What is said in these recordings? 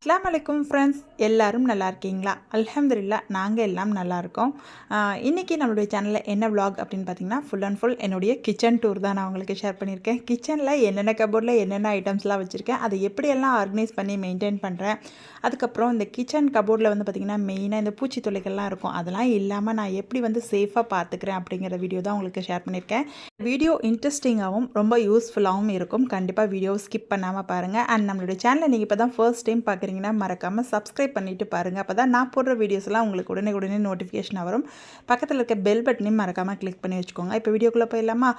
அஸ்ஸலாமு அலைக்கும் ஃப்ரெண்ட்ஸ், எல்லாரும் நல்லா இருக்கீங்களா? அல்ஹம்துலில்லாஹ் நாங்கள் எல்லாம் நல்லா இருக்கோம். இன்றைக்கி நம்மளுடைய சேனலில் என்ன vlog அப்படின்னு பார்த்தீங்கன்னா, ஃபுல் அண்ட் ஃபுல் என்னுடைய கிச்சன் டூர் தான் நான் உங்களுக்கு ஷேர் பண்ணியிருக்கேன். கிச்சனில் என்னென்ன கபோர்டில் என்னென்ன ஐட்டம்ஸ்லாம் வச்சுருக்கேன், அதை எப்படியெல்லாம் ஆர்கனைஸ் பண்ணி மெயின்டைன் பண்ணுறேன். அதுக்கப்புறம் இந்த கிச்சன் கபோர்டில் வந்து பார்த்திங்கன்னா மெயினாக இந்த பூச்சி தொல்லைகள்லாம் இருக்கும், அதெல்லாம் இல்லாமல் நான் எப்படி வந்து சேஃபாக பார்த்துக்கிறேன் அப்படிங்கிற வீடியோ தான் உங்களுக்கு ஷேர் பண்ணியிருக்கேன். வீடியோ இன்ட்ரெஸ்டிங்காகவும் ரொம்ப யூஸ்ஃபுல்லாகவும் இருக்கும். கண்டிப்பாக வீடியோ ஸ்கிப் பண்ணாமல் பாருங்கள். அண்ட் நம்மளுடைய சேனலை நீங்கள் இப்போ தான் ஃபர்ஸ்ட் டைம் பார்க்குறீங்கன்னா மறக்காமல் சப்ஸ்கிரைப் பண்ணிவிட்டு பாருங்கள். அப்போ தான் நான் போடுற வீடியோஸ்லாம் உங்களுக்கு உடனே நோட்டிஃபிகேஷன் வரும். பக்கத்தில் இருக்க பெல் பட்டனையும் மறக்காமல் கிளிக் பண்ணி வச்சுக்கோங்க. இப்போ வீடியோக்குள்ளே போயிடலாமா?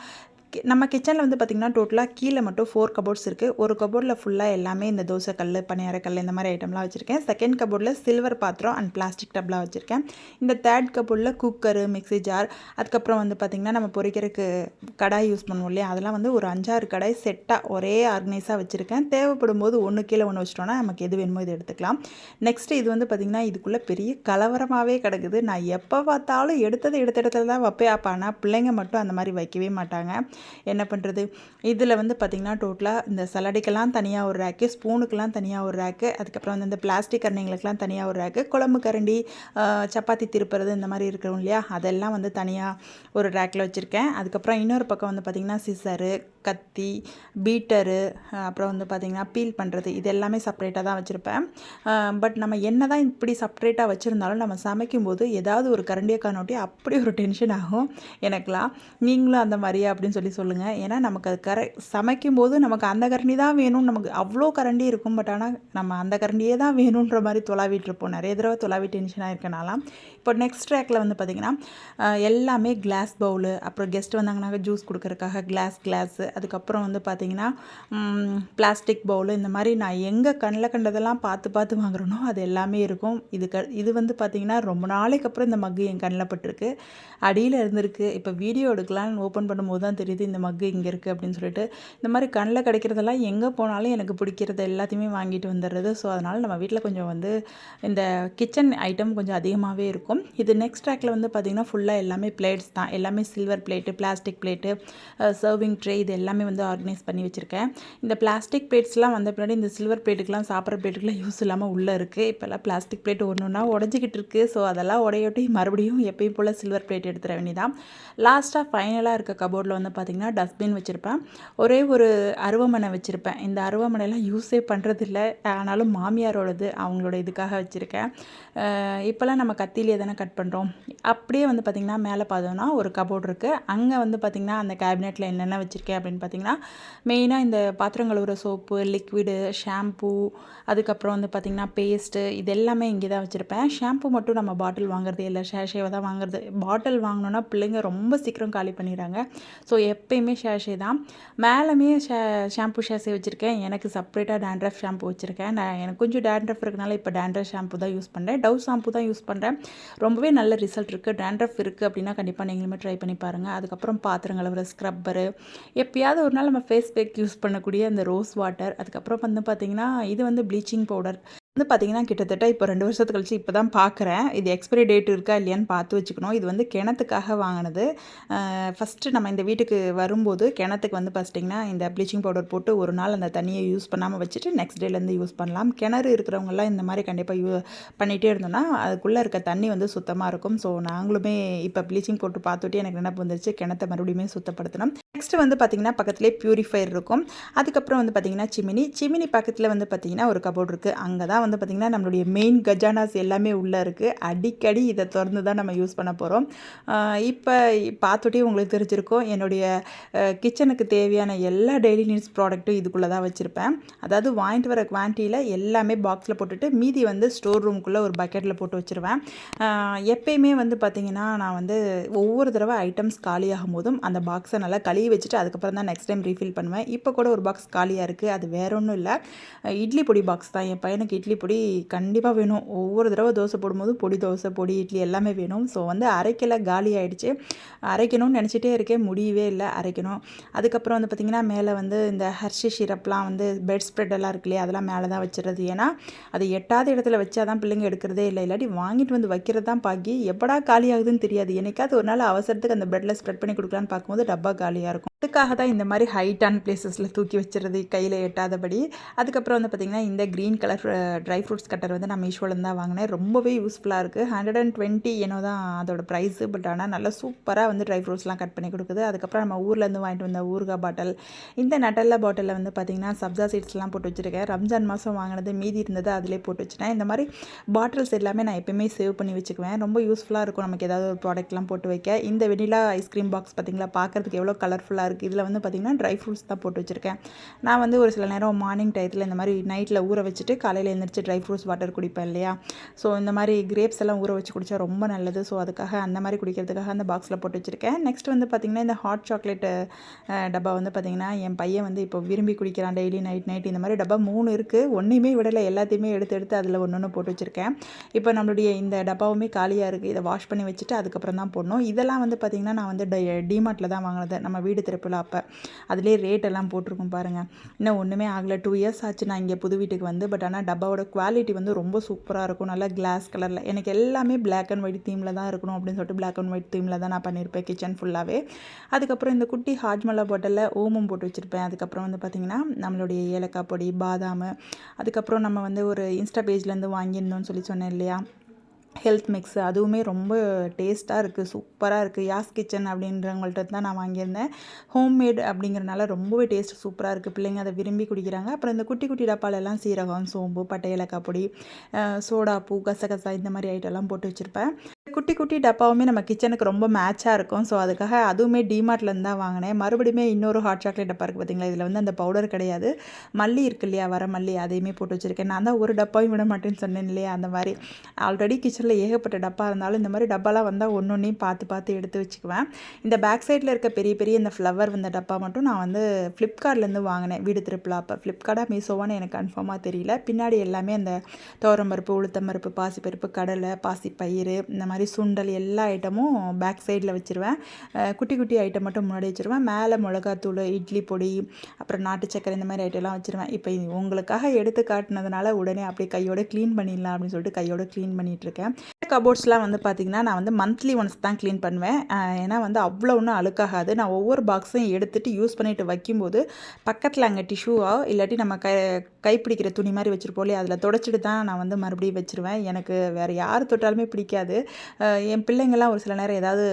நம்ம கிச்சனில் வந்து பார்த்திங்கன்னா டோட்டலாக கீழே மட்டும் 4 கபோர்ட்ஸ் இருக்குது. ஒரு கபோர்டில் ஃபுல்லாக எல்லாமே இந்த தோசை கல், பணியாரக்கல் இந்த மாதிரி ஐட்டம்லாம் வச்சுருக்கேன். செகண்ட் கபோர்டில் சில்வர் பாத்திரம் அண்ட் பிளாஸ்டிக் டப்லாம் வச்சுருக்கேன். இந்த தேர்ட் கபோர்டில் குக்கரு, மிக்ஸி ஜார், அதுக்கப்புறம் வந்து பார்த்திங்கன்னா நம்ம பொரிக்கிறதுக்கு கடாய் யூஸ் பண்ணுவோம் இல்லையா, அதெல்லாம் வந்து ஒரு 5-6 கடாய் செட்டாக ஒரே ஆர்கனைஸாக வச்சுருக்கேன். தேவைப்படும் போது ஒன்று கீழே ஒன்று வச்சிட்டோன்னா நமக்கு எது வேணுமோ இது எடுத்துக்கலாம். நெக்ஸ்ட்டு இது வந்து பார்த்திங்கன்னா இதுக்குள்ளே பெரிய கலவரமாகவே கிடக்குது. நான் எப்போ பார்த்தாலும் எடுத்த இடத்துல தான் வைப்பேன். அப்போ ஆனால் பிள்ளைங்க மட்டும் அந்த மாதிரி வைக்கவே மாட்டாங்க. என்ன பண்ணுறது? இதில் வந்து பார்த்திங்கன்னா டோட்டலாக இந்த சலடிக்கெல்லாம் தனியாக ஒரு ரேக்கு, ஸ்பூனுக்கெல்லாம் தனியாக ஒரு ரேக்கு, அதுக்கப்புறம் வந்து இந்த பிளாஸ்டிக் கரண்டிங்களுக்கெல்லாம் தனியாக ஒரு ரேக்கு, குழம்பு கரண்டி, சப்பாத்தி திருப்புறது இந்த மாதிரி இருக்கிறோம் இல்லையா, அதெல்லாம் வந்து தனியாக ஒரு ரேக்கில் வச்சுருக்கேன். அதுக்கப்புறம் இன்னொரு பக்கம் வந்து பார்த்திங்கன்னா சிசரு, கத்தி, பீட்டரு, அப்புறம் வந்து பார்த்திங்கன்னா பீல் பண்ணுறது, இது எல்லாமே செப்பரேட்டாக தான் வச்சுருப்பேன். பட் நம்ம என்ன தான் இப்படி செப்பரேட்டாக வச்சுருந்தாலும் நம்ம சமைக்கும்போது ஏதாவது ஒரு கரண்டியை காணோட்டி அப்படி ஒரு டென்ஷன் ஆகும் எனக்குலாம். நீங்களும் அந்த மாதிரியா அப்படின்னு சொல்லுங்கள். ஏன்னா நமக்கு அது சமைக்கும்போது நமக்கு அந்த கரண்டி தான் வேணும். நமக்கு அவ்வளோ கரண்டி இருக்கும், பட் ஆனால் நம்ம அந்த கரண்டியே தான் வேணுன்ற மாதிரி தொலாவிட்டுருப்போம். நிறைய தடவை தொலாவி டென்ஷனாக இருக்கனாலாம். இப்போ நெக்ஸ்ட் ட்ராக்கில் வந்து பார்த்திங்கன்னா எல்லாமே கிளாஸ் பவுலு, அப்புறம் கெஸ்ட் வந்தாங்கன்னாக்க ஜூஸ் கொடுக்கறதுக்காக கிளாஸு, அதுக்கப்புறம் வந்து பார்த்திங்கன்னா பிளாஸ்டிக் பவுலு, இந்த மாதிரி நான் எங்கே கண்ணில் கண்டதெல்லாம் பார்த்து வாங்குறேனோ அது எல்லாமே இருக்கும். இது வந்து பார்த்திங்கன்னா ரொம்ப நாளைக்கு அப்புறம் இந்த மக்கு என் கண்ணில் பட்டிருக்கு. அடியில் இருந்திருக்கு. இப்போ வீடியோ எடுக்கலான்னு ஓப்பன் பண்ணும்போது தான் தெரியுது இந்த மக்கு இங்கே இருக்குது அப்படின்னு சொல்லிட்டு. இந்த மாதிரி கண்ணில் கிடைக்கிறதெல்லாம் எங்கே போனாலும் எனக்கு பிடிக்கிறது எல்லாத்தையுமே வாங்கிட்டு வந்துடுறது. ஸோ அதனால் நம்ம வீட்டில் கொஞ்சம் வந்து இந்த கிச்சன் ஐட்டம் கொஞ்சம் அதிகமாகவே இருக்கும். இது நெக்ஸ்ட் ட்ராக்கில் வந்து பார்த்திங்கன்னா ஃபுல்லாக எல்லாமே பிளேட்ஸ் தான். எல்லாமே silver plate, plastic plate, serving tray, இது எல்லாமே வந்து ஆர்கனைஸ் பண்ணி வச்சுருக்கேன். இந்த பிளாஸ்டிக் பிளேட்ஸ்லாம் வந்த பின்னாடி இந்த சில்வர் பிளேட்டுக்கெலாம், சாப்பிட்ற பிளேட்டுக்கெலாம் யூஸ் இல்லாமல் உள்ளே இருக்குது. இப்போல்லாம் பிளாஸ்டிக் பிளேட் ஒன்றா உடஞ்சிக்கிட்டு இருக்குது. ஸோ அதெல்லாம் உடையொட்டி மறுபடியும் எப்பயும் போல் சில்வர் பிளேட் எடுத்துட வேண்டியதான். லாஸ்ட்டாக ஃபைனலாக இருக்க கபோர்டில் வந்து பார்த்திங்கன்னா டஸ்ட்பின் வச்சுருப்பேன். ஒரே ஒரு அருவமனை வச்சுருப்பேன். இந்த அருவமனைலாம் யூஸே பண்ணுறதில்ல, ஆனாலும் மாமியாரோடது, அவங்களோட இதுக்காக வச்சுருக்கேன். இப்போல்லாம் நம்ம கத்தியிலே தானே கட் பண்ணுறோம். அப்படியே வந்து பார்த்திங்கன்னா மேலே பார்த்தோன்னா ஒரு கபோர்டு இருக்குது. அங்கே வந்து பார்த்திங்கன்னா அந்த கேபினெட்டில் என்னென்ன வச்சுருக்கேன் அப்படின்னு பார்த்திங்கன்னா மெயினாக இந்த பாத்திரம் கழுவுற சோப்பு, லிக்விடு, ஷாம்பூ, அதுக்கப்புறம் வந்து பார்த்திங்கன்னா பேஸ்ட்டு, இது எல்லாமே இங்கே தான் வச்சுருப்பேன். ஷாம்பூ மட்டும் நம்ம பாட்டில் வாங்குறது இல்லை, ஷேஷேவை தான் வாங்குறது. பாட்டில் வாங்கினோன்னா பிள்ளைங்க ரொம்ப சீக்கிரம் காலி பண்ணிடுறாங்க. ஸோ எப்பயுமே ஷேஷே தான். மேலுமே ஷாம்பூ ஷேஷே வச்சுருக்கேன். எனக்கு செப்பரேட்டாக டேண்ட்ரஃப் ஷாம்பூ வச்சுருக்கேன். எனக்கு கொஞ்சம் டேண்ட்ரஃப் இருக்கனால இப்போ டேண்ட்ரஃப் ஷாம்பூ தான் யூஸ் பண்ணுறேன். டவ் ஷாம்பூ தான் யூஸ் பண்ணுறேன். ரொம்பவே நல்ல ரிசல்ட் இருக்குது. டேண்ட்ரஃப் இருக்குது அப்படின்னா கண்டிப்பாக நீங்களுமே ட்ரை பண்ணி பாருங்கள். அதுக்கப்புறம் பாத்திரம் கழுவுற ஸ்க்ரப்பரு, எப்பயாவது ஒரு நாள் நம்ம ஃபேஸ் பேக் யூஸ் பண்ணக்கூடிய அந்த ரோஸ் வாட்டர், அதுக்கப்புறம் வந்து பார்த்திங்கன்னா இது வந்து ப்ளீச்சிங் பவுடர் வந்து பார்த்திங்கன்னா கிட்டத்தட்ட இப்போ 2 வருஷத்துக்கு கழிச்சு இப்போ தான் பார்க்குறேன். இது எக்ஸ்பைரி டேட் இருக்கா இல்லையான்னு பார்த்து வச்சுக்கணும். இது வந்து கிணத்துக்காக வாங்கினது. ஃபஸ்ட்டு நம்ம இந்த வீட்டுக்கு வரும்போது கிணத்துக்கு வந்து பார்த்திங்கன்னா இந்த ப்ளீச்சிங் பவுடர் போட்டு ஒரு நாள் அந்த தண்ணியை யூஸ் பண்ணாமல் வச்சுட்டு நெக்ஸ்ட் டேலேருந்து யூஸ் பண்ணலாம். கிணறு இருக்கிறவங்கலாம் இந்த மாதிரி கண்டிப்பாக பண்ணிகிட்டே இருந்தோம்னா அதுக்குள்ளே இருக்க தண்ணி வந்து சுத்தமாக இருக்கும். ஸோ நாங்களுமே இப்போ ப்ளீச்சிங் போட்டு பார்த்துட்டு எனக்கு நினைப்பு வந்துருச்சு, கிணத்தை மறுபடியுமே சுத்தப்படுத்தணும். நெக்ஸ்ட்டு வந்து பார்த்திங்கன்னா பக்கத்துலேயே ப்யூரிஃபையர் இருக்கும். அதுக்கப்புறம் வந்து பார்த்திங்கன்னா சிமினி பக்கத்தில் வந்து பார்த்திங்கன்னா ஒரு கபோர்டு இருக்குது. அங்கே தான் தான் வந்து பார்த்திங்கன்னா நம்மளுடைய மெயின் கஜானாஸ் எல்லாமே உள்ளே இருக்குது. அடிக்கடி இதை திறந்து தான் நம்ம யூஸ் பண்ண போகிறோம். இப்போ பார்த்துட்டே உங்களுக்கு தெரிஞ்சிருக்கும், என்னுடைய கிச்சனுக்கு தேவையான எல்லா டெய்லி நீட்ஸ் ப்ராடக்ட்டும் இதுக்குள்ளே தான் வச்சுருப்பேன். அதாவது வாங்கிட்டு வர குவான்டிட்டியில் எல்லாமே பாக்ஸில் போட்டுட்டு மீதி வந்து ஸ்டோர் ரூமுக்குள்ளே ஒரு பக்கெட்டில் போட்டு வச்சுருவேன். எப்பயுமே வந்து பார்த்திங்கன்னா நான் வந்து ஒவ்வொரு தடவை ஐட்டம்ஸ் காலியாகும் போதும் அந்த பாக்ஸை நல்லா கழுவி வச்சுட்டு அதுக்கப்புறம் தான் நெக்ஸ்ட் டைம் ரீஃபில் பண்ணுவேன். இப்போ கூட ஒரு பாக்ஸ் காலியாக இருக்குது. அது வேற ஒன்றும் இல்லை, இட்லி பொடி பாக்ஸ் தான். என் பையனுக்கு இட்லி பொடி கண்டிப்பாக வேணும். ஒவ்வொரு தடவை தோசை போடும்போது பொடி தோசை, பொடி இட்லி எல்லாமே வேணும். ஸோ வந்து அரைக்கல, காலி ஆகிடுச்சு. அரைக்கணும்னு நினச்சிட்டே இருக்கேன், முடியவே இல்லை அரைக்கணும். அதுக்கப்புறம் வந்து பார்த்திங்கன்னா மேலே வந்து இந்த ஹர்ஷி ஷிரப்லாம் வந்து பெட் ஸ்ப்ரெட் எல்லாம் இருக்கு இல்லையா, அதெல்லாம் மேலே தான் வச்சுறது. ஏன்னா அது எட்டாத இடத்துல வச்சா தான் பிள்ளைங்க எடுக்கிறதே இல்லை. இல்லாட்டி வாங்கிட்டு வந்து வைக்கிறது தான் பாக்கி. எப்படா காலி ஆகுதுன்னு தெரியாது. என்னைக்காவது ஒரு நாள் அவசரத்துக்கு அந்த பெட்டில் ஸ்ப்ரெட் பண்ணி கொடுக்கலான்னு பார்க்கும்போது டப்பா காலியாக இருக்கும். அதுக்காக தான் இந்த மாதிரி ஹைட்டான பிளேசஸில் தூக்கி வச்சுறது, கையில் எட்டாதபடி. அதுக்கப்புறம் வந்து பார்த்திங்கன்னா இந்த green colour dry fruits cutter வந்து நான் மீஷோலேருந்து தான் வாங்கினேன். ரொம்பவே யூஸ்ஃபுல்லாக இருக்குது. 120 என்னோ தான் அதோட ப்ரைஸு. பட் ஆனால் நல்லா சூப்பராக வந்து ட்ரை ஃப்ரூட்ஸ்லாம் கட் பண்ணி கொடுக்குது. அதுக்கப்புறம் நம்ம ஊர்லேருந்து வாங்கிட்டு வந்த ஊறுகாய் பாட்டில், இந்த நட்டல்லா பாட்டிலில் வந்து பார்த்திங்கன்னா சப்ஜா சீட்ஸ்லாம் போட்டு வச்சுருக்கேன். ரம்ஜான் மாதம் வாங்கினது மீதி இருந்தது அதிலே போட்டு வச்சுட்டேன். இந்த மாதிரி பாட்டில்ஸ் எல்லாமே நான் எப்பயுமே சேவ் பண்ணி வச்சுக்குவேன். ரொம்ப யூஸ்ஃபுல்லாக இருக்கும் நமக்கு ஏதாவது ஒரு ப்ராடக்ட்லாம் போட்டு வைக்க. இந்த வெனிலா ஐஸ்கிரீம் பாக்ஸ் பார்த்திங்களா, பார்க்குறதுக்கு எவ்வளோ கலர்ஃபுல்லாக இருக்குது. இதில் வந்து பார்த்திங்கன்னா ட்ரை ஃப்ரூட்ஸ் தான் போட்டு வச்சுருக்கேன். நான் வந்து ஒரு சில நேரம் மார்னிங் டயத்தில் இந்த மாதிரி நைட்டில் ஊற வச்சுட்டு காலையில் எழுந்திரிச்சு ட்ரை ஃப்ரூட்ஸ் வாட்டர் குடிப்பேன் இல்லையா. ஸோ இந்த மாதிரி கிரேப்ஸ் எல்லாம் ஊற வச்சு குடித்தா ரொம்ப நல்லது. ஸோ அதுக்காக அந்த மாதிரி குடிக்கிறதுக்காக அந்த பாக்ஸில் போட்டு வச்சுருக்கேன். நெக்ஸ்ட் வந்து பார்த்திங்கன்னா இந்த ஹாட் சாக்லேட் டப்பா வந்து பார்த்திங்கன்னா என் பையன் வந்து இப்போ விரும்பி குடிக்கிறான். டெய்லி நைட் இந்த மாதிரி டப்பா 3 இருக்குது. ஒன்றையுமே விடலை, எல்லாத்தையுமே எடுத்து அதில் ஒன்று போட்டு வச்சுருக்கேன். இப்போ நம்மளுடைய இந்த டப்பாவுமே காலியாக இருக்குது. இதை வாஷ் பண்ணி வச்சுட்டு அதுக்கப்புறம் தான் போடணும். இதெல்லாம் வந்து பார்த்திங்கன்னா நான் வந்து டிமார்ட்டில் தான் வாங்கினது, நம்ம வீடு திருப்பில். அப்போ அதிலே ரேட் எல்லாம் போட்டிருக்கும் பாருங்கள். இன்னும் ஒன்றுமே ஆகலை, 2 இயர்ஸ் ஆச்சு நான் இங்கே புது வீட்டுக்கு வந்து. பட் ஆனால் டப்பாவோட குவாலிட்டி வந்து ரொம்ப சூப்பராக இருக்கும். நல்லா கிளாஸ் கலரில். எனக்கு எல்லாமே பிளாக் அண்ட் ஒயிட் தீமில் தான் இருக்கணும் அப்படின்னு சொல்லிட்டு பிளாக் அண்ட் ஒயிட் தீமில் தான் நான் பண்ணியிருப்பேன் கிச்சன் ஃபுல்லாகவே. அதுக்கப்புறம் இந்த குட்டி ஹாஜ்மலா பாட்டிலில் ஓமம் போட்டு வச்சுருப்பேன். அதுக்கப்புறம் வந்து பார்த்திங்கன்னா நம்மளுடைய ஏலக்காய் பொடி, பாதாம், அதுக்கப்புறம் நம்ம வந்து ஒரு இன்ஸ்டா பேஜ்லேருந்து வாங்கியிருந்தோம்னு சொல்லி சொன்னேன் இல்லையா, ஹெல்த் மிக்ஸு, அதுவுமே ரொம்ப டேஸ்ட்டாக இருக்குது, சூப்பராக இருக்குது. யாஸ் கிச்சன் அப்படின்றவங்கள்ட்ட தான் நான் வாங்கியிருந்தேன். ஹோம்மேட் அப்படிங்கிறனால ரொம்பவே டேஸ்ட் சூப்பராக இருக்குது. பிள்ளைங்க அதை விரும்பி குடிக்கிறாங்க. அப்புறம் இந்த குட்டி குட்டி டப்பாலெல்லாம் சீரகம், சோம்பு, பட்டை, ஏலக்காய் பொடி, சோடாப்பூ, கசகசா இந்த மாதிரி ஐட்டம்லாம் போட்டு வச்சுருப்பேன். குட்டி குட்டி டப்பாவுமே நம்ம கிச்சனுக்கு ரொம்ப மேட்சாக இருக்கும். ஸோ அதுக்காக அதுவுமே டிமார்ட்லேருந்து தான் வாங்கினேன். மறுபடியுமே இன்னொரு ஹாட் சாக்லேட் டப்பா இருக்குது பார்த்திங்களா, இதில் வந்து அந்த பவுடர் கிடையாது, மல்லி இருக்கு இல்லையா, வர மல்லி, அதையுமே போட்டு வச்சுருக்கேன். நான் தான் ஒரு டப்பாவும் விட மாட்டேன்னு சொன்னேன் இல்லையா, அந்த மாதிரி. ஆல்ரெடி கிச்சனில் ஏகப்பட்ட டப்பா இருந்தாலும் இந்த மாதிரி டப்பாலாம் வந்தால் ஒன்றொன்றையும் பார்த்து எடுத்து வச்சுக்குவேன். இந்த பேக் சைடில் இருக்க பெரிய இந்த ஃப்ளவர் வந்த டப்பா மட்டும் நான் வந்து ஃப்ளிப்கார்ட்லேருந்து வாங்கினேன் வீடு திருப்பில். அப்போ ஃப்ளிப்கார்ட்டாக மீஷோவான்னு எனக்கு கன்ஃபார்மாக தெரியல. பின்னாடி எல்லாமே அந்த துவரம்பருப்பு, உளுத்தம்பருப்பு, பாசிப்பருப்பு, கடலை, பாசிப்பயிறு, இந்த மாதிரி சுண்டல் எல்லா ஐட்டமும் பேக் சைடில் வச்சுருவேன். குட்டி ஐட்டம் மட்டும் முன்னாடி வச்சுருவேன். மேலே மிளகாத்தூள், இட்லி பொடி, அப்புறம் நாட்டு சக்கரை, இந்த மாதிரி ஐட்டம்லாம் வச்சுருவேன். இப்போ உங்களுக்காக எடுத்து காட்டினதுனால உடனே அப்படியே கையோட க்ளீன் பண்ணிடலாம் அப்படின்னு சொல்லிட்டு கையோட க்ளீன் பண்ணிகிட்ருக்கேன். கபோர்ட்ஸ்லாம் வந்து பார்த்திங்கன்னா நான் வந்து மந்த்லி ஒன்ஸ் தான் க்ளீன் பண்ணுவேன். ஏன்னா வந்து அவ்வளோ ஒன்றும் அழுக்காகாது. நான் ஒவ்வொரு பாக்ஸையும் எடுத்துகிட்டு யூஸ் பண்ணிவிட்டு வைக்கும்போது பக்கத்தில் அங்கே டிஷ்யூவோ இல்லாட்டி நம்ம கைப்பிடிக்கிற துணி மாதிரி வச்சுருப்போம் இல்லையா, அதில் தொடச்சிட்டு தான் நான் வந்து மறுபடியும் வச்சுருவேன். எனக்கு வேறு யார் தொட்டாலுமே பிடிக்காது. என் பிள்ளைங்கள்லாம் ஒரு சில நேரம் ஏதாவது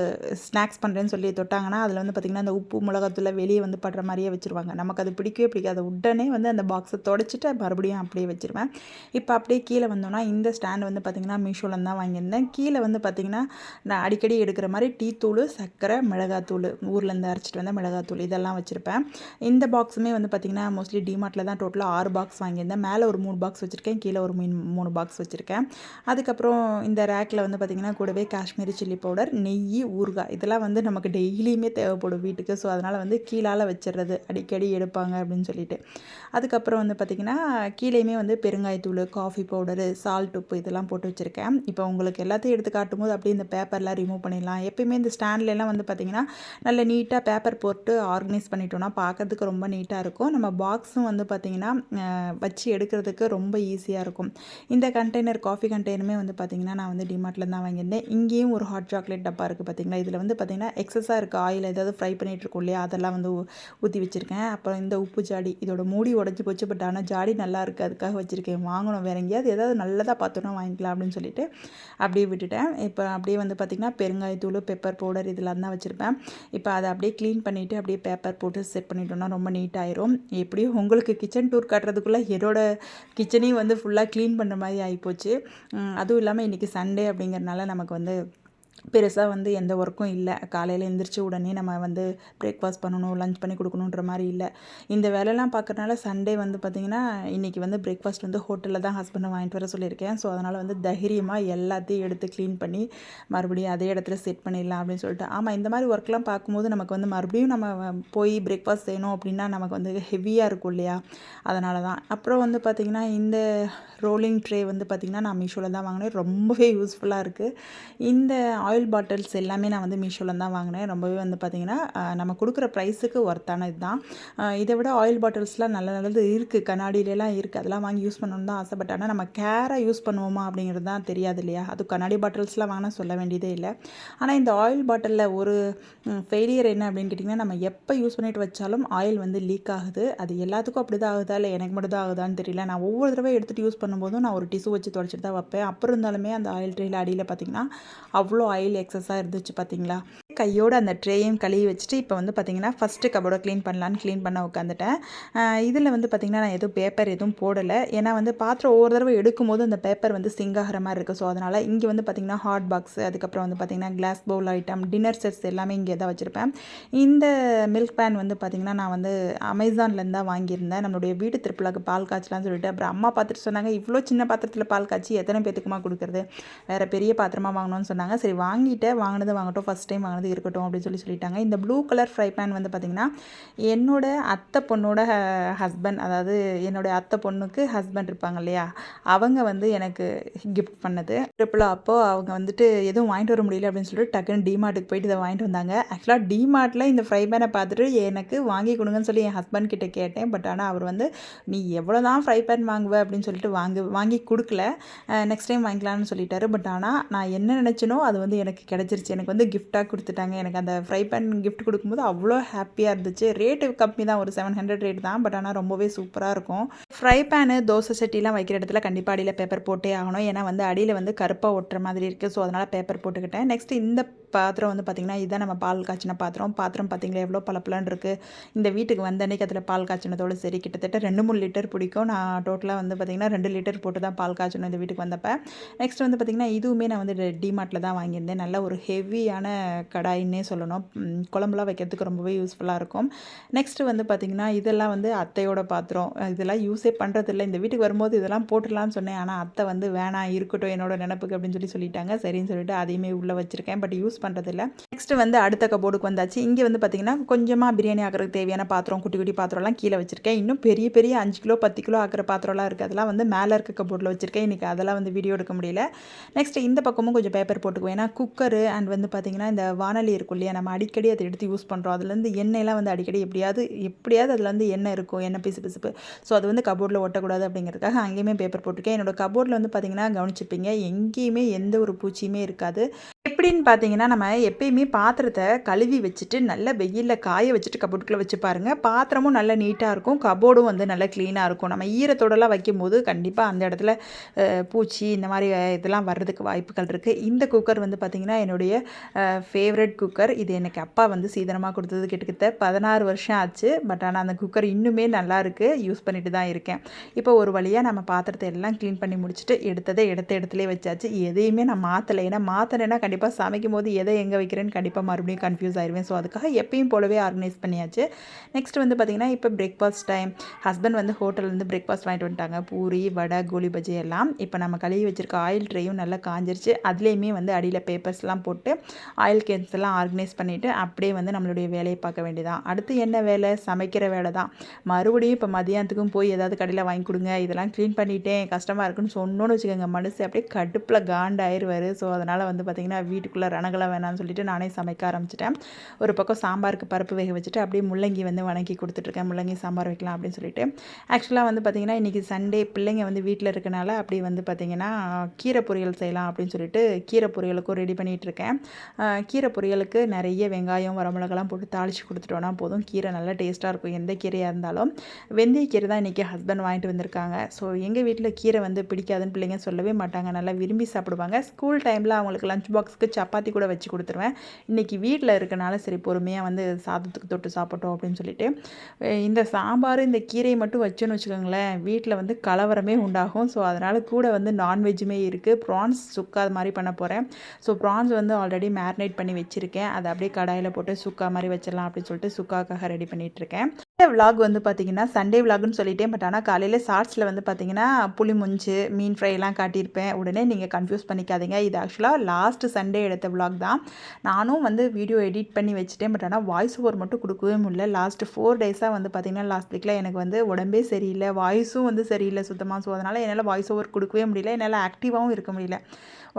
ஸ்நாக்ஸ் பண்ணுறேன்னு சொல்லி தொட்டாங்கன்னா அதில் வந்து பார்த்திங்கன்னா அந்த உப்பு, மிளகாத்தூள் வெளியே வந்து படுற மாதிரியே வச்சுருவாங்க. நமக்கு அது பிடிக்கவே பிடிக்காது. உடனே வந்து அந்த பாக்ஸை தொடச்சிட்டு மறுபடியும் அப்படியே வச்சுருவேன். இப்போ அப்படியே கீழே வந்தோன்னா இந்த ஸ்டாண்ட் வந்து பார்த்திங்கன்னா மீஷோலேருந்து தான் வாங்கியிருந்தேன். கீழே வந்து பார்த்திங்கன்னா நான் அடிக்கடி எடுக்கிற மாதிரி டீ தூள், சர்க்கரை, மிளகாத்தூள், ஊர்லேருந்து அரைச்சிட்டு வந்த மிளகாத்தூள் இதெல்லாம் வச்சுருப்பேன். இந்த பாக்ஸுமே வந்து பார்த்திங்கன்னா மோஸ்ட்லி டிமார்ட்டில் தான் டோட்டலாக 6 பாக்ஸ் வாங்கியிருந்தேன். மேலே ஒரு 3 பாக்ஸ் வச்சுருக்கேன், கீழே ஒரு 3 பாக்ஸ் வச்சுருக்கேன். அதுக்கப்புறம் இந்த ரேக்கில் வந்து பார்த்திங்கன்னா கூடவே காஷ்மீரி சில்லி பவுடர், நெய், ஊறுகாய் இதெல்லாம் வந்து நமக்கு டெய்லியுமே தேவைப்படும் வீட்டுக்கு. ஸோ அதனால் வந்து கீழால் வச்சிடுறது, அடிக்கடி எடுப்பாங்க அப்படின்னு சொல்லிட்டு. அதுக்கப்புறம் வந்து பார்த்திங்கன்னா கீழேயுமே வந்து பெருங்காயத்தூள், காஃபி பவுடரு, சால்ட், உப்பு இதெல்லாம் போட்டு வச்சுருக்கேன். இப்போ உங்களுக்கு எல்லாத்தையும் எடுத்து காட்டும்போது அப்படியே இந்த பேப்பர்லாம் ரிமூவ் பண்ணிடலாம். எப்பயுமே இந்த ஸ்டாண்ட்லாம் வந்து பார்த்திங்கன்னா நல்ல நீட்டாக பேப்பர் போட்டு ஆர்கனைஸ் பண்ணிட்டோன்னா பார்க்கறதுக்கு ரொம்ப நீட்டாக இருக்கும். நம்ம பாக்ஸும் வந்து பார்த்திங்கன்னா வச்சு எடுக்கிறதுக்கு ரொம்ப ஈஸியாக இருக்கும். இந்த கண்டெய்னர், காஃபி கண்டெய்னருமே வந்து பார்த்திங்கன்னா நான் வந்து டிமார்ட்டில் தான் வாங்கியிருந்தேன். வாங்கியிருந்தேன். இங்கேயும் ஒரு ஹாட் சாக்லேட் டப்பா இருக்குது பார்த்தீங்களா, இதில் வந்து பார்த்திங்கன்னா எக்ஸஸாக இருக்குது ஆயில் ஏதாவது ஃப்ரை பண்ணிகிட்ருக்கோம் இல்லையா, அதெல்லாம் வந்து ஊற்றி வச்சுருக்கேன். அப்புறம் இந்த உப்பு ஜாடி, இதோட மூடி உடஞ்சி போச்சு, பட் ஆனால் ஜாடி நல்லா இருக்குது, அதுக்காக வச்சுருக்கேன். வாங்கணும், வேறு எங்கேயாவது ஏதாவது நல்லதாக பார்த்தோன்னா வாங்கிக்கலாம் அப்படின்னு சொல்லிட்டு அப்படியே விட்டுட்டேன். இப்போ அப்படியே வந்து பார்த்திங்கன்னா பெருங்காயத்தூள், பெப்பர் பவுடர் இதெல்லாம் தான் வச்சுருப்பேன். இப்போ அதை அப்படியே க்ளீன் பண்ணிவிட்டு அப்படியே பேப்பர் போட்டு செட் பண்ணிட்டோம்னா ரொம்ப நீட்டாயிரும். எப்படியும் உங்களுக்கு கிச்சன் டூர் காட்டுறதுக்குள்ளே என்னோட கிச்சனையும் வந்து ஃபுல்லாக க்ளீன் பண்ணுற மாதிரி ஆகிப்போச்சு. அதுவும் இல்லாமல் இன்றைக்கி சண்டே அப்படிங்கிறனால நமக்கு வந்து பெருசாக வந்து எந்த ஒர்க்கும் இல்லை. காலையில் எழுந்திரிச்ச உடனே நம்ம வந்து பிரேக்ஃபாஸ்ட் பண்ணணும், லஞ்ச் பண்ணி கொடுக்கணுன்ற மாதிரி இல்லை. இந்த வேலைலாம் பார்க்குறனால சண்டே வந்து பார்த்திங்கன்னா இன்றைக்கி வந்து பிரேக்ஃபாஸ்ட் வந்து ஹோட்டலில் தான் ஹஸ்பண்டை வாங்கிட்டு வர சொல்லியிருக்கேன். ஸோ அதனால் வந்து தைரியமாக எல்லாத்தையும் எடுத்து க்ளீன் பண்ணி மறுபடியும் அதே இடத்துல செட் பண்ணிடலாம் அப்படின்னு சொல்லிட்டு. ஆமாம், இந்த மாதிரி ஒர்க்லாம் பார்க்கும்போது நமக்கு வந்து மறுபடியும் நம்ம போய் பிரேக்ஃபாஸ்ட் செய்யணும் அப்படின்னா நமக்கு வந்து ஹெவியாக இருக்கும் இல்லையா, அதனால தான். அப்புறம் வந்து பார்த்திங்கன்னா இந்த ரோலிங் ட்ரே வந்து பார்த்திங்கன்னா நான் மீஷோவில் தான் வாங்கினேன். ரொம்பவே யூஸ்ஃபுல்லாக இருக்குது. இந்த ஆயில் பாட்டில்ஸ் எல்லாமே நான் வந்து மீஷோவில் தான் வாங்கினேன். ரொம்பவே வந்து பார்த்திங்கன்னா நம்ம கொடுக்குற ப்ரைஸுக்கு ஒர்த்தான இதுதான். இதை விட ஆயில் பாட்டில்ஸ்லாம் நல்லது இருக்குது, கண்ணாடியிலலாம் இருக்குது, அதெல்லாம் வாங்கி யூஸ் பண்ணணுன்னு தான் ஆசை. பட் ஆனால் நம்ம கேராக யூஸ் பண்ணுவோமா அப்படிங்கிறது தான் தெரியாது இல்லையா. அது கண்ணாடி பாட்டில்ஸ்லாம் வாங்கினா சொல்ல வேண்டியதே இல்லை. ஆனால் இந்த ஆயில் பாட்டிலில் ஒரு ஃபெயிலியர் என்ன அப்படின்னு கேட்டிங்கன்னா, நம்ம எப்போ யூஸ் பண்ணிட்டு வச்சாலும் ஆயில் வந்து லீக் ஆகுது. அது எல்லாத்துக்கும் அப்படி தான் ஆகுதா இல்லை எனக்கு மட்டும் தான் ஆகுதான்னு தெரியல. நான் ஒவ்வொரு தடவை எடுத்துகிட்டு யூஸ் பண்ணும்போதும் நான் ஒரு டிஷ்யூ வச்சு துடைச்சிட்டு தான் வைப்பேன். அப்புறம் இருந்தாலுமே அந்த ஆயில் ட்ரேயில் அடியில் பார்த்திங்கன்னா அவ்வளோ ஆயில் எக்ஸஸாக இருந்துச்சு பார்த்தீங்களா. கையோடு அந்த ட்ரேயும் கழுவி வச்சுட்டு இப்போ வந்து பார்த்திங்கன்னா ஃபஸ்ட்டு கபோர்டை க்ளீன் பண்ணலான்னு க்ளீன் பண்ண உட்காந்துட்டேன். இதில் வந்து பார்த்திங்கன்னா நான் எதுவும் பேப்பர் எதுவும் போடலை. ஏன்னா வந்து பாத்திரம் ஒவ்வொரு தடவை எடுக்கும்போது அந்த பேப்பர் வந்து சிங்க் ஆகிற மாதிரி இருக்குது. ஸோ அதனால் இங்கே வந்து பார்த்திங்கன்னா ஹாட் பாக்ஸு, அதுக்கப்புறம் வந்து பார்த்திங்கன்னா glass bowl item, dinner sets எல்லாமே இங்கே தான் வச்சுருப்பேன். இந்த மில்க் பேன் வந்து பார்த்திங்கன்னா நான் வந்து அமேசான்லேருந்து தான் வாங்கியிருந்தேன். நம்மளுடைய வீட்டு திருப்பிழாக்கு பால் காய்ச்சலான்னு சொல்லிட்டு அப்புறம் அம்மா பார்த்துட்டு சொன்னாங்க, இவ்வளோ சின்ன பாத்திரத்தில் பால் காய்ச்சி எத்தனை பேத்துக்குமா கொடுக்குறது, வேறு பெரிய பாத்திரமாக வாங்கணும்னு சொன்னாங்க. சரி வாங்கிட்டேன், வாங்கினது வாங்கட்டும், ஃபஸ்ட் டைம் வாங்கினது இருக்கட்டும் அப்படின்னு சொல்லிட்டாங்க. இந்த ப்ளூ கலர் ஃப்ரை பேன் வந்து பார்த்திங்கன்னா என்னோட அத்தை பொண்ணோட ஹஸ்பண்ட், அதாவது என்னோடய அத்தை பொண்ணுக்கு ஹஸ்பண்ட் இருப்பாங்க இல்லையா, அவங்க வந்து எனக்கு கிஃப்ட் பண்ணது ட்ரிப்பிள். அப்போது அவங்க வந்துட்டு எதுவும் வாங்கிட்டு வர முடியல அப்படின்னு சொல்லிட்டு டக்குன்னு டிமார்ட்டுக்கு போயிட்டு இதை வாங்கிட்டு வந்தாங்க. ஆக்சுவலாக டிமார்ட்டில் இந்த ஃப்ரை பேனை பார்த்துட்டு எனக்கு வாங்கி கொடுங்கன்னு சொல்லி என் ஹஸ்பண்ட் கிட்டே கேட்டேன். பட் ஆனால் அவர் வந்து நீ எவ்வளோ தான் ஃப்ரை பேன் வாங்குவ அப்படின்னு சொல்லிட்டு வாங்கி கொடுக்கல. நெக்ஸ்ட் டைம் வாங்கிக்கலான்னு சொல்லிட்டாரு. பட் ஆனால் நான் என்ன நினச்சனோ அது வந்து எனக்கு கிடச்சிருச்சு. எனக்கு வந்து கிஃப்டாக கொடுத்துட்டாங்க. எனக்கு அந்த ஃப்ரை பேன் கிஃப்ட் கொடுக்கும்போது அவ்வளோ ஹாப்பியாக இருந்துச்சு. ரேட்டு கம்மி தான், ஒரு 700 ரேட் தான். பட் ஆனால் ரொம்பவே சூப்பராக இருக்கும். ஃப்ரை பேனு, தோசை சட்டிலாம் வைக்கிற இடத்துல கண்டிப்பாக அடியில் பேப்பர் போட்டே ஆகணும். ஏன்னா வந்து அடியில் வந்து கருப்பாக ஒட்டுற மாதிரி இருக்குது. ஸோ அதனால் பேப்பர் போட்டுக்கிட்டேன். நெக்ஸ்ட் இந்த பாத்திரம் வந்து பார்த்திங்கன்னா இதுதான் நம்ம பால் காய்ச்சின பாத்திரம் பார்த்திங்களா எவ்வளோ பளபளன்னு இருக்குது. இந்த வீட்டுக்கு வந்த அன்றைக்கி அதில் பால் காய்ச்சினதோடு சரி கிட்டத்தட்ட 2-3 லிட்டர் பிடிக்கும். நான் டோட்டலாக வந்து பார்த்திங்கன்னா 2 லிட்டர் போட்டு தான் பால் காய்ச்சணும் இந்த வீட்டுக்கு வந்தப்போ. நெக்ஸ்ட் வந்து பார்த்திங்கன்னா இதுவுமே நான் வந்து டிமார்ட்டில் தான் வாங்கியிருந்தேன். நல்ல ஒரு ஹெவியான கடாயின்னே சொல்லணும். குழம்புலாம் வைக்கிறதுக்கு ரொம்பவே யூஸ்ஃபுல்லாக இருக்கும். நெக்ஸ்ட்டு வந்து பார்த்திங்கன்னா இதெல்லாம் வந்து அத்தையோட பாத்திரம். இதெல்லாம் யூஸே பண்ணுறதில்ல. இந்த வீட்டுக்கு வரும்போது இதெல்லாம் போட்டுடலான்னு சொன்னேன். ஆனால் அத்தை வந்து வேணாம், இருக்கட்டும் என்னோட நினப்புக்கு அப்படின்னு சொல்லிட்டாங்க. சரின்னு சொல்லிட்டு அதையுமே உள்ளே வச்சுருக்கேன். பட் யூஸ் பண்ணுறதில்ல. நெக்ஸ்ட்டு வந்து அடுத்த கபோர்டுக்கு வந்தாச்சு. இங்கே வந்து பார்த்திங்கன்னா கொஞ்சமாக பிரியாணி ஆக்கிறதுக்கு தேவையான பாத்திரம், குட்டி குட்டி பாத்திரம்லாம் கீழே வச்சுருக்கேன். இன்னும் பெரிய பெரிய 5 கிலோ 10 கிலோ ஆக்கிற பாத்திரம்லாம் இருக்குது. அதெல்லாம் வந்து மேலே இருக்க கபோர்டில் வச்சுருக்கேன். இன்றைக்கி அதெல்லாம் வந்து வீடியோ எடுக்க முடியல. நெக்ஸ்ட்டு இந்த பக்கமும் கொஞ்சம் பேப்பர் போட்டுக்குவேன். ஏன்னா குக்கரு அண்ட் வந்து பார்த்திங்கன்னா இந்த வானொலி இருக்கும் இல்லையா, நம்ம அடிக்கடி அதை எடுத்து யூஸ் பண்ணுறோம். அதுலேருந்து எண்ணெயெல்லாம் வந்து அடிக்கடி எப்படியாவது அதில் வந்து எண்ணெய் இருக்கும், எண்ணெய் பிசுப்பு. ஸோ அது வந்து கபோர்டில் ஒட்டக்கூடாது அப்படிங்கிறதுக்காக அங்கேயுமே பேப்பர் போட்டிருக்கேன். என்னோட கபோர்டில் வந்து பார்த்திங்கன்னா கவனிச்சுப்பீங்க, எங்கேயுமே எந்த ஒரு பூச்சியுமே இருக்காது. எப்படின்னு பார்த்தீங்கன்னா நம்ம எப்பயுமே பாத்திரத்தை கழுவி வச்சுட்டு நல்ல வெயிலில் காய வச்சுட்டு கபோர்டுக்குள்ளே வச்சு பாருங்கள். பாத்திரமும் நல்லா நீட்டாக இருக்கும், கபோர்டும் வந்து நல்லா க்ளீனாக இருக்கும். நம்ம ஈரத்தோடலாம் வைக்கும்போது கண்டிப்பாக அந்த இடத்துல பூச்சி இந்த மாதிரி இதெல்லாம் வர்றதுக்கு வாய்ப்புகள் இருக்குது. இந்த குக்கர் வந்து பார்த்திங்கன்னா என்னுடைய ஃபேவரட் குக்கர். இது எனக்கு அப்பா வந்து சீதனமாக கொடுத்தது. கிட்டத்தட்ட 16 வருஷம் ஆச்சு. பட் ஆனால் அந்த குக்கர் இன்னுமே நல்லா இருக்குது, யூஸ் பண்ணிட்டு தான் இருக்கேன். இப்போ ஒரு வழியாக நம்ம பாத்திரத்தை எல்லாம் க்ளீன் பண்ணி முடிச்சுட்டு எடுத்த இடத்துலேயே வச்சாச்சு. எதையுமே நான் மாற்றலை. ஏன்னா மாற்றினேன்னா கண்டிப்பாக சமைக்கும் போது எதை எங்கே வைக்கிறேன்னு கண்டிப்பாக மறுபடியும் கன்ஃபியூஸ் ஆயிடுவேன். ஸோ அதுக்காக எப்பயும் போலவே ஆர்கனைஸ் பண்ணியாச்சு. நெக்ஸ்ட் வந்து பார்த்திங்கன்னா இப்போ பிரேக்ஃபாஸ்ட் டைம். ஹஸ்பண்ட் வந்து ஹோட்டல்லேருந்து பிரேக்ஃபாஸ்ட் வாங்கிட்டு வந்துட்டாங்க. பூரி, வடை, கோலி பஜ்ஜி எல்லாம். இப்போ நம்ம கழுவி வச்சுருக்க ஆயில் ட்ரேயும் நல்லா காஞ்சிருச்சு. அதுலேயுமே வந்து அடியில் பேப்பர்ஸ்லாம் போட்டு ஆயில் கேன்ஸ் எல்லாம் ஆர்கனைஸ் பண்ணிவிட்டு அப்படியே வந்து நம்மளுடைய வேலையை பார்க்க வேண்டியதான். அடுத்து என்ன வேலை? சமைக்கிற வேலை தான். மறுபடியும் இப்போ மதியானத்துக்கும் போய் ஏதாவது கடையில் வாங்கி கொடுங்க, இதெல்லாம் க்ளீன் பண்ணிட்டேன், கஷ்டமாக இருக்குன்னு சொன்னோன்னு வச்சுக்கோங்க, மனசு அப்படியே கடுப்பில் காண்டாயிருவார். ஸோ அதனால் வந்து பார்த்திங்கன்னா வீட்டுக்குள்ளே ரணகலாம் வேணாம்னு சொல்லிட்டு நானே சமைக்க ஆரம்பிச்சிட்டேன். ஒரு பக்கம் சாம்பாருக்கு பருப்பு வேக வச்சுட்டு அப்படியே முள்ளங்கி வந்து வணக்கி கொடுத்துட்ருக்கேன். முள்ளங்கி சாம்பார் வைக்கலாம் அப்படின்னு சொல்லிட்டு. ஆக்சுவலாக வந்து பார்த்திங்கன்னா இன்றைக்கி சண்டே பிள்ளைங்க வந்து வீட்டில் இருக்கனால அப்படி வந்து பார்த்திங்கன்னா கீரை பொரியல் செய்யலாம் அப்படின்னு சொல்லிட்டு கீரை பொரியலுக்கும் ரெடி பண்ணிகிட்ருக்கேன். கீரை பொரியலுக்கு நிறைய வெங்காயம் வரமிளகாலாம் போட்டு தாளித்து கொடுத்துட்டோன்னா போதும். கீரை நல்லா டேஸ்ட்டாக இருக்கும் எந்த கீரையாக இருந்தாலும். வெந்தயக்கீரை தான் இன்றைக்கி ஹஸ்பண்ட் வாங்கிட்டு வந்திருக்காங்க. ஸோ எங்கள் வீட்டில் கீரை வந்து பிடிக்காதுன்னு பிள்ளைங்க சொல்லவே மாட்டாங்க, நல்லா விரும்பி சாப்பிடுவாங்க. ஸ்கூல் டைமில் அவங்களுக்கு லஞ்ச் பாக்ஸுக்கு சப்பாத்தி கூட வச்சு கொடுத்துருவேன். இன்றைக்கி வீட்டில் இருக்கனால சரி பொறுமையாக வந்து சாதத்துக்கு தொட்டு சாப்பிட்டோம் அப்படின்னு சொல்லிட்டு இந்த சாம்பார் இந்த கீரையை மட்டும் வச்சோன்னு வச்சுக்கோங்களேன், வீட்டில் வந்து கலவரமே உண்டாகும். ஸோ அதனால் கூட வந்து நான்வெஜ்ஜுமே இருக்குது. ப்ரான்ஸ் சுக்கா அது மாதிரி பண்ண போகிறேன். ஸோ ப்ரான்ஸ் வந்து ஆல்ரெடி மேரினேட் பண்ணி வச்சுருக்கேன். அதை அப்படியே கடாயில் போட்டு சுக்கா மாதிரி வச்சிடலாம் அப்படின்னு சொல்லிட்டு சுக்காக்காக ரெடி பண்ணிகிட்ருக்கேன். விலாக் வந்து பார்த்திங்கன்னா சண்டே விலாகுன்னு சொல்லிட்டேன். பட் ஆனால் காலையில் ஷார்ட்ஸில் வந்து பார்த்திங்கன்னா புளி முஞ்சு மீன் ஃப்ரைலாம் காட்டியிருப்பேன். உடனே நீங்கள் கன்ஃபியூஸ் பண்ணிக்காதீங்க. இது ஆக்சுவலாக லாஸ்ட்டு சண்டே எடுத்த விலாக் தான். நானும் வந்து வீடியோ எடிட் பண்ணி வச்சுட்டேன். பட் ஆனால் வாய்ஸ் ஓவர் மட்டும் கொடுக்கவே முடியல. லாஸ்ட்டு 4 டேஸாக வந்து பார்த்திங்கன்னா லாஸ்ட் வீக்கில் எனக்கு வந்து உடம்பே சரியில்லை, வாய்ஸும் வந்து சரியில்லை சுத்தமாக. ஸோ அதனால் என்னால் வாய்ஸ் ஓவர் கொடுக்கவே முடியல, என்னால் ஆக்டிவாகவும் இருக்க முடியல.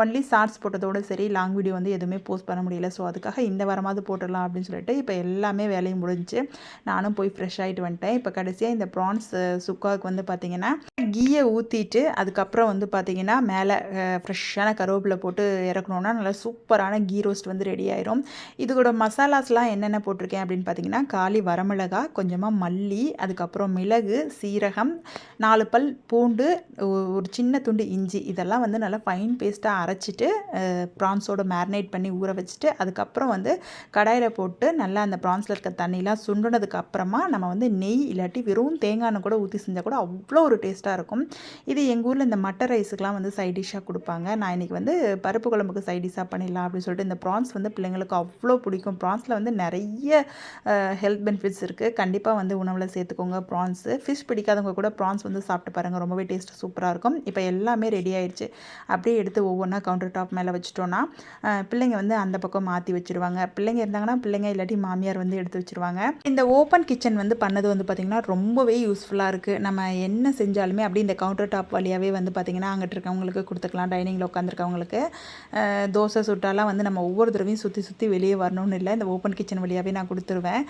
ஒன்லி ஷார்ட்ஸ் போட்டதோடு சரி, லாங் வீடியோ வந்து எதுவுமே போஸ்ட் பண்ண முடியல. ஸோ அதுக்காக இந்த வாரமாவது போட்டுடலாம் அப்படின்னு சொல்லிட்டு இப்போ எல்லாமே வேலையும் முடிஞ்சு நானும் போய் ஃப்ரெஷ் ஆகிட்டு வந்துட்டேன். இப்போ கடைசியாக இந்த ப்ரான்ஸ் சுக்காவுக்கு வந்து பார்த்திங்கன்னா கீயை ஊற்றிட்டு அதுக்கப்புறம் வந்து பார்த்திங்கன்னா மேலே ஃப்ரெஷ்ஷான கருவேப்பிலை போட்டு இறக்கணுன்னா நல்லா சூப்பரான கீ ரோஸ்ட் வந்து ரெடி ஆயிரும். இது கூட மசாலாஸ்லாம் என்னென்ன போட்டிருக்கேன் அப்படின்னு பார்த்திங்கன்னா காலி வரமிளகா, கொஞ்சமாக மல்லி, அதுக்கப்புறம் மிளகு, சீரகம், 4 பல் பூண்டு, ஒரு சின்ன துண்டு இஞ்சி, இதெல்லாம் வந்து நல்லா ஃபைன் பேஸ்ட்டாக அரைச்சிட்டு ப்ரான்ஸோட மேரினேட் பண்ணி ஊற வச்சுட்டு அதுக்கப்புறம் வந்து கடாயில் போட்டு நல்லா அந்த ப்ரான்ஸில் இருக்க தண்ணிலாம் சுண்டுனதுக்கு அப்புறமா நம்ம வந்து நெய் இல்லாட்டி வெறும் தேங்காய் எண்ணெய் கூட ஊற்றி செஞ்சால் கூட அவ்வளோ ஒரு டேஸ்ட்டாக இருக்கும். இது எங்கள் ஊரில் இந்த மட்டர் ரைஸுக்கெலாம் வந்து சைட் டிஷ்ஷாக கொடுப்பாங்க. நான் இன்றைக்கி வந்து பருப்பு குழம்புக்கு சைட் டிஷ்ஷாக பண்ணிடலாம் அப்படின்னு சொல்லிட்டு இந்த ப்ரான்ஸ் வந்து பிள்ளைங்களுக்கு அவ்வளோ பிடிக்கும். ப்ரான்ஸில் வந்து நிறைய ஹெல்த் பெனிஃபிட்ஸ் இருக்குது. கண்டிப்பாக வந்து உணவில் சேர்த்துக்கோங்க ப்ரான்ஸு. ஃபிஷ் பிடிக்காதவங்க கூட ப்ரான்ஸ் வந்து சாப்பிட்டு பாருங்கள், ரொம்பவே டேஸ்ட்டு சூப்பராக இருக்கும். இப்போ எல்லாமே ரெடி ஆயிடுச்சு. அப்படியே எடுத்து ஒவ்வொன்றா கவுண்டர் டாப் மேலே வச்சுட்டோன்னா பிள்ளைங்க வந்து அந்த பக்கம் மாற்றி வச்சுருவாங்க. பிள்ளைங்க இருந்தாங்கன்னா பிள்ளைங்க இல்லாட்டி மாமியார் வந்து எடுத்து வச்சுருவாங்க. இந்த ஓப்பன் கிச்சன் வந்து பண்ணது வந்து பார்த்திங்கன்னா ரொம்பவே யூஸ்ஃபுல்லாக இருக்குது. நம்ம என்ன செஞ்சாலுமே அப்படி இந்த கவுண்டர் டாப் வழியாகவே வந்து பார்த்திங்கன்னா அங்கிட்டு இருக்கவங்களுக்கு கொடுத்துக்கலாம். டைனிங்கில் உட்காந்துருக்கவங்களுக்கு தோசை சுட்டாலாம் வந்து நம்ம ஒவ்வொரு தடவையும் சுற்றி சுற்றி வெளியே வரணும்னு இல்லை, இந்த ஓப்பன் கிச்சன் வழியாகவே நான் கொடுத்துருவேன்.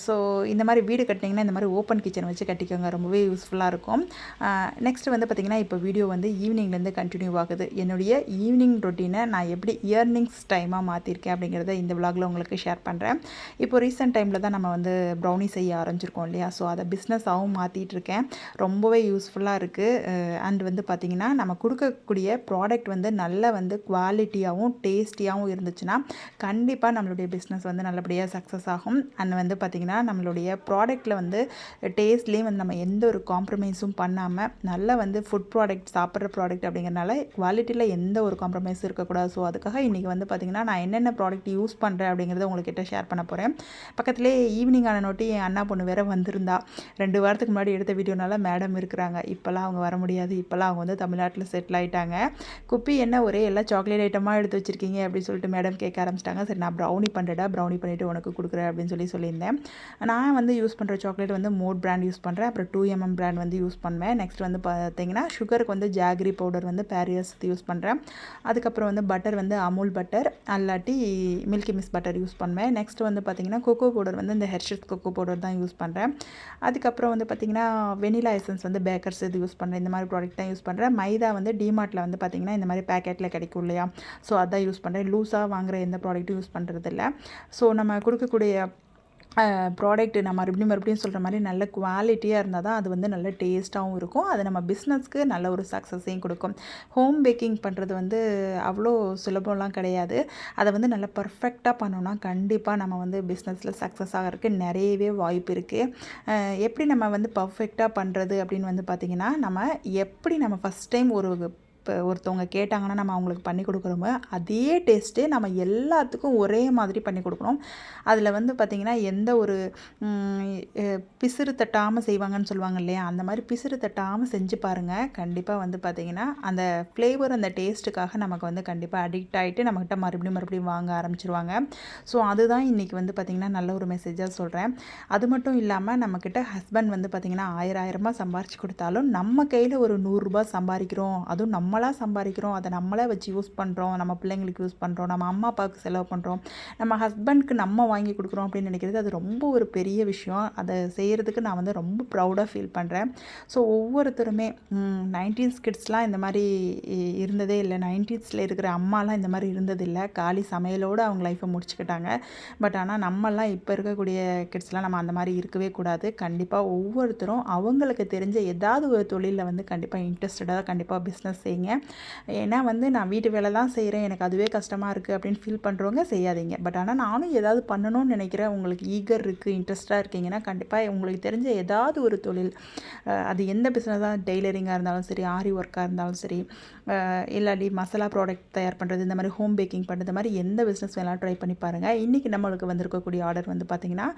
ஸோ இந்த மாதிரி வீடு கட்டினீங்கன்னா இந்த மாதிரி ஓப்பன் கிச்சன் வச்சு கட்டிக்கோங்க, ரொம்பவே யூஸ்ஃபுல்லாக இருக்கும். நெக்ஸ்ட் வந்து பார்த்திங்கன்னா இப்போ வீடியோ வந்து ஈவினிங்லேருந்து கண்டினியூ ஆகுது. என்னுடைய ஈவினிங் ரொட்டீனை நான் எப்படி இயர்னிங்ஸ் டைமாக மாற்றிருக்கேன் அப்படிங்கிறத இந்த விலாகில் உங்களுக்கு ஷேர் பண்ணுறேன். இப்போ ரீசெண்ட் டைமில் தான் நம்ம வந்து ப்ரௌனி செய்ய ஆரம்பிச்சிருக்கோம் இல்லையா, ஸோ அதை பிஸ்னஸாகவும் மாற்றிட்டு இருக்கேன். ரொம்பவே யூஸ்ஃபுல்லாக இருக்குது. அண்ட் வந்து பார்த்திங்கன்னா நம்ம கொடுக்கக்கூடிய ப்ராடக்ட் வந்து நல்ல வந்து குவாலிட்டியாகவும் டேஸ்டியாகவும் இருந்துச்சுன்னா கண்டிப்பாக நம்மளுடைய பிஸ்னஸ் வந்து நல்லபடியாக சக்ஸஸ் ஆகும். அண்ட் வந்து பார்த்திங்கன்னா நம்மளுடைய ப்ராடக்ட்டில் வந்து டேஸ்ட்லேயும் வந்து நம்ம எந்த ஒரு காம்ப்ரமைஸும் பண்ணாமல் நல்ல வந்து ஃபுட் ப்ராடக்ட் சாப்பிட்ற ப்ராடக்ட் அப்படிங்கிறனால குவாலிட்டியில் எந்த ஒரு காம்ப்ரமைஸ் இருக்கக்கூடாது. ஸோ அதுக்காக இன்றைக்கி வந்து பார்த்திங்கன்னா நான் என்னென்ன ப்ராடக்ட் யூஸ் பண்ணுறேன் அப்படிங்கிறத உங்கள்கிட்ட ஷேர் பண்ண போகிறேன். பக்கத்துலேயே ஈவினிங் ஆன நோட்டி என் அண்ணா பொண்ணு வேறு வந்திருந்தா. 2 வாரத்துக்கு முன்னாடி எடுத்த வீடியோனால மேடம் இருக்கிறாங்க. இப்போல்லாம் அவங்க வர முடியாது. இப்போல்லாம் அவங்க வந்து தமிழ்நாட்டில் செட்டில் ஆகிட்டாங்க. குப்பி என்ன ஒரே எல்லாம் சாக்லேட் ஐட்டமாக எடுத்து வச்சுருக்கீங்க அப்படின்னு சொல்லிட்டு மேடம் கேட்க ஆரம்பிச்சிட்டாங்க. சரி நான் ப்ரௌனி பண்ணுறேடா, ப்ரௌனி பண்ணிவிட்டு உனக்கு கொடுக்குறேன் அப்படின்னு சொல்லியிருந்தேன். நான் வந்து யூஸ் பண்ணுற சாக்லேட் வந்து மோட் பிராண்ட் யூஸ் பண்ணுறேன். அப்புறம் 2mm பிராண்ட் வந்து யூஸ் பண்ணுவேன். நெக்ஸ்ட் வந்து பார்த்திங்கன்னா சுகருக்கு வந்து ஜாகரி பவுடர் வந்து பேரியர்ஸ் யூஸ் பண்ணுறேன். அதுக்கப்புறம் வந்து பட்டர் வந்து அமுல் பட்டர் அல்லாட்டி மில்கி மிஸ் பட்டர் யூஸ் பண்ணுவேன். நெக்ஸ்ட் வந்து பார்த்திங்கன்னா கொக்கோ பவுடர் வந்து இந்த ஹெர்ஷஸ் கொக்கோ பவுடர் தான் யூஸ் பண்ணுறேன். அதுக்கப்புறம் வந்து பார்த்திங்கன்னா வெனிலா எசன்ஸ் வந்து பேக்கர்ஸ் இது யூஸ் பண்ணுறேன். இந்த மாதிரி ப்ராடக்ட் தான் யூஸ் பண்ணுறேன். மைதா வந்து டிமார்ட்டில் வந்து பார்த்திங்கன்னா இந்த மாதிரி பேக்கெட்டில் கிடைக்கும் இல்லையா, ஸோ அதான் யூஸ் பண்ணுறேன். லூஸாக வாங்குகிற எந்த ப்ராடக்ட்டும் யூஸ் பண்ணுறதில்ல. ஸோ நம்ம கொடுக்கக்கூடிய ப்ராடக்ட் நான் மறுபடியும் சொல்கிற மாதிரி நல்ல குவாலிட்டியாக இருந்தால் தான் அது வந்து நல்ல டேஸ்ட்டாகவும் இருக்கும். அது நம்ம பிஸ்னஸ்க்கு நல்ல ஒரு சக்ஸஸையும் கொடுக்கும். ஹோம் பேக்கிங் பண்ணுறது வந்து அவ்வளோ சுலபம்லாம் கிடையாது. அதை வந்து நல்லா பர்ஃபெக்டாக பண்ணோன்னா கண்டிப்பாக நம்ம வந்து பிஸ்னஸில் சக்ஸஸ் ஆகிறதுக்கு நிறையவே வாய்ப்பு இருக்குது. எப்படி நம்ம வந்து பர்ஃபெக்டாக பண்ணுறது அப்படின்னு வந்து பார்த்திங்கன்னா நம்ம ஃபஸ்ட் டைம் இப்போ ஒருத்தவங்க கேட்டாங்கன்னா நம்ம அவங்களுக்கு பண்ணி கொடுக்குறோமோ அதே டேஸ்ட்டு நம்ம எல்லாத்துக்கும் ஒரே மாதிரி பண்ணி கொடுக்கணும். அதில் வந்து பார்த்திங்கன்னா எந்த ஒரு பிசுறு தட்டாமல் செய்வாங்கன்னு சொல்லுவாங்க இல்லையா, அந்த மாதிரி பிசுறு தட்டாமல் செஞ்சு பாருங்கள். கண்டிப்பாக வந்து பார்த்திங்கன்னா அந்த ஃப்ளேவர் அந்த டேஸ்ட்டுக்காக நமக்கு வந்து கண்டிப்பாக அடிக்ட் ஆகிட்டு நம்மக்கிட்ட மறுபடியும் வாங்க ஆரம்பிச்சிருவாங்க. ஸோ அதுதான் இன்றைக்கி வந்து பார்த்திங்கன்னா நல்ல ஒரு மெசேஜாக சொல்கிறேன். அது மட்டும் இல்லாமல் நம்மக்கிட்ட ஹஸ்பண்ட் வந்து பார்த்திங்கன்னா 1000 சம்பாரிச்சு கொடுத்தாலும் நம்ம கையில் ஒரு 100 ரூபா சம்பாதிக்கிறோம், அதுவும் நம்ம நம்மளாக சம்பாதிக்கிறோம், அதை நம்மளே வச்சு யூஸ் பண்ணுறோம், நம்ம பிள்ளைங்களுக்கு யூஸ் பண்ணுறோம், நம்ம அம்மா அப்பாவுக்கு செலவு பண்ணுறோம், நம்ம ஹஸ்பண்ட்க்கு நம்ம வாங்கி கொடுக்குறோம் அப்படின்னு நினைக்கிறது அது ரொம்ப ஒரு பெரிய விஷயம். அதை செய்கிறதுக்கு நான் வந்து ரொம்ப ப்ரௌடாக ஃபீல் பண்ணுறேன். ஸோ ஒவ்வொருத்தருமே 90s கிட்ஸ்லாம் இந்த மாதிரி இருந்ததே இல்லை. 90ஸ்ல இருக்கிற அம்மாலாம் இந்த மாதிரி இருந்ததில்லை. காலி சமையலோடு அவங்க லைஃப்பை முடிச்சுக்கிட்டாங்க. பட் ஆனால் நம்மலாம் இப்போ இருக்கக்கூடிய கிட்ஸ்லாம் நம்ம அந்த மாதிரி இருக்கவே கூடாது. கண்டிப்பாக ஒவ்வொருத்தரும் அவங்களுக்கு தெரிஞ்ச ஏதாவது ஒரு தொழிலில் வந்து கண்டிப்பாக இன்ட்ரெஸ்டடாக கண்டிப்பாக பிஸ்னஸ் செய்யுங்க. ஏன்னா வந்து நான் வீட்டு வேலை தான் செய்கிறேன், எனக்கு அதுவே கஷ்டமாக இருக்குது அப்படின்னு ஃபீல் பண்ணுறவங்க செய்யாதீங்க. பட் ஆனால் நானும் ஏதாவது பண்ணணும்னு நினைக்கிறேன், உங்களுக்கு ஈகர் இருக்குது, இன்ட்ரெஸ்ட்டாக இருக்கீங்கன்னா கண்டிப்பாக உங்களுக்கு தெரிஞ்ச ஏதாவது ஒரு தொழில், அது எந்த பிஸ்னஸாக, டெய்லரிங்காக இருந்தாலும் சரி, ஆரி ஒர்க்காக இருந்தாலும் சரி, இல்லாட்டி மசாலா ப்ராடக்ட் தயார் பண்ணுறது, இந்த மாதிரி ஹோம் பேக்கிங் பண்ணுறது, இந்த மாதிரி எந்த பிஸ்னஸ் வேணாலும் ட்ரை பண்ணி பாருங்கள். இன்றைக்கி நம்மளுக்கு வந்திருக்கக்கூடிய ஆர்டர் வந்து பார்த்திங்கன்னா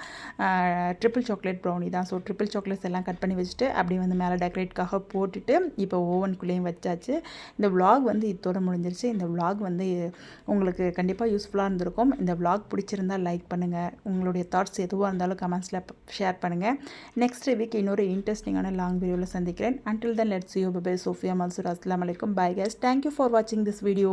ட்ரிபிள் சாக்லேட் ப்ரௌனி தான். ஸோ ட்ரிபிள் சாக்லேட்ஸ் எல்லாம் கட் பண்ணி வச்சுட்டு அப்படி வந்து மேலே டெக்கரேட்காக போட்டுட்டு இப்போ ஓவனுக்குள்ளேயும் வச்சாச்சு. இந்த vlog வந்து இதோட முடிஞ்சிருச்சு. இந்த vlog வந்து உங்களுக்கு கண்டிப்பாக யூஸ்ஃபுல்லாக இருந்திருக்கும். இந்த vlog பிடிச்சிருந்தால் லைக் பண்ணுங்கள், உங்களுடைய தாட்ஸ் எதுவாக இருந்தாலும் கமெண்ட்ஸில் ஷேர் பண்ணுங்கள். நெக்ஸ்ட் வீக் இன்னொரு இன்ட்ரெஸ்டிங்கான லாங் வீடியோவில் சந்திக்கிறேன். Until then, let's see you. Bye bye. Sophia Mansoor. Assalamu alaikum. Bye guys. Thank you for watching this video.